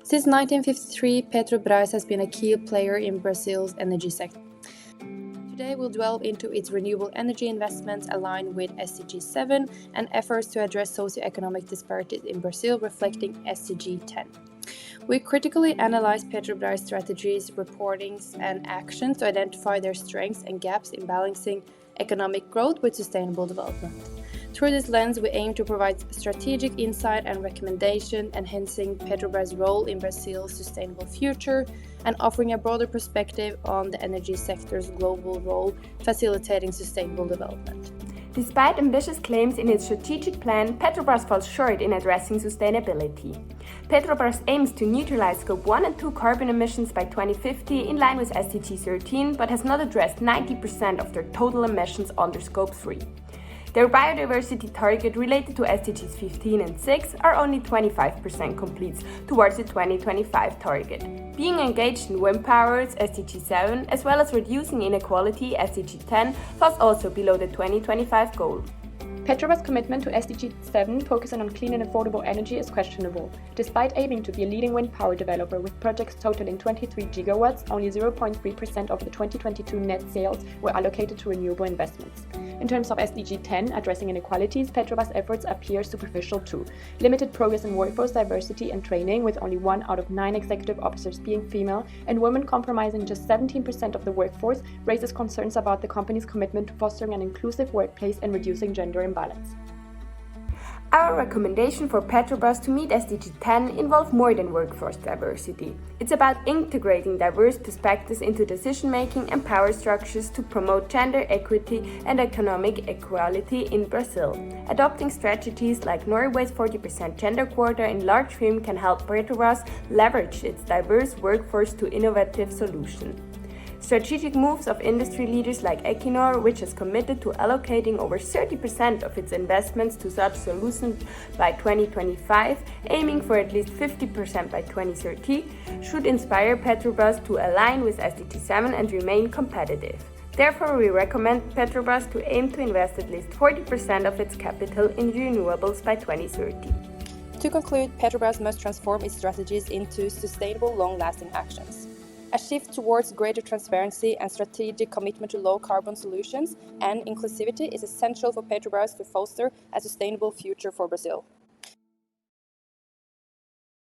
Since 1953, Petrobras has been a key player in Brazil's energy sector. Today we'll delve into its renewable energy investments aligned with SDG 7 and efforts to address socioeconomic disparities in Brazil reflecting SDG 10. We critically analyze Petrobras' strategies, reportings, and actions to identify their strengths and gaps in balancing economic growth with sustainable development. Through this lens, we aim to provide strategic insight and recommendation, enhancing Petrobras' role in Brazil's sustainable future and offering a broader perspective on the energy sector's global role facilitating sustainable development. Despite ambitious claims in its strategic plan, Petrobras falls short in addressing sustainability. Petrobras aims to neutralize Scope 1 and 2 carbon emissions by 2050 in line with SDG 13, but has not addressed 90% of their total emissions under Scope 3. Their biodiversity target related to SDGs 15 and 6 are only 25% complete towards the 2025 target. Being engaged in wind powers, SDG 7, as well as reducing inequality, SDG 10, falls also below the 2025 goal. Petrobras' commitment to SDG 7 focusing on clean and affordable energy is questionable. Despite aiming to be a leading wind power developer with projects totaling 23 gigawatts, only 0.3% of the 2022 net sales were allocated to renewable investments. In terms of SDG 10, addressing inequalities, Petrobras' efforts appear superficial too. Limited progress in workforce diversity and training, with only 1 out of 9 executive officers being female and women comprising just 17% of the workforce, raises concerns about the company's commitment to fostering an inclusive workplace and reducing gender imbalance. Our recommendation for Petrobras to meet SDG 10 involve more than workforce diversity. It's about integrating diverse perspectives into decision-making and power structures to promote gender equity and economic equality in Brazil. Adopting strategies like Norway's 40% gender quota in large firms can help Petrobras leverage its diverse workforce to innovative solutions. Strategic moves of industry leaders like Equinor, which has committed to allocating over 30% of its investments to such solutions by 2025, aiming for at least 50% by 2030, should inspire Petrobras to align with SDG 7 and remain competitive. Therefore, we recommend Petrobras to aim to invest at least 40% of its capital in renewables by 2030. To conclude, Petrobras must transform its strategies into sustainable, long-lasting actions. A shift towards greater transparency and strategic commitment to low-carbon solutions and inclusivity is essential for Petrobras to foster a sustainable future for Brazil.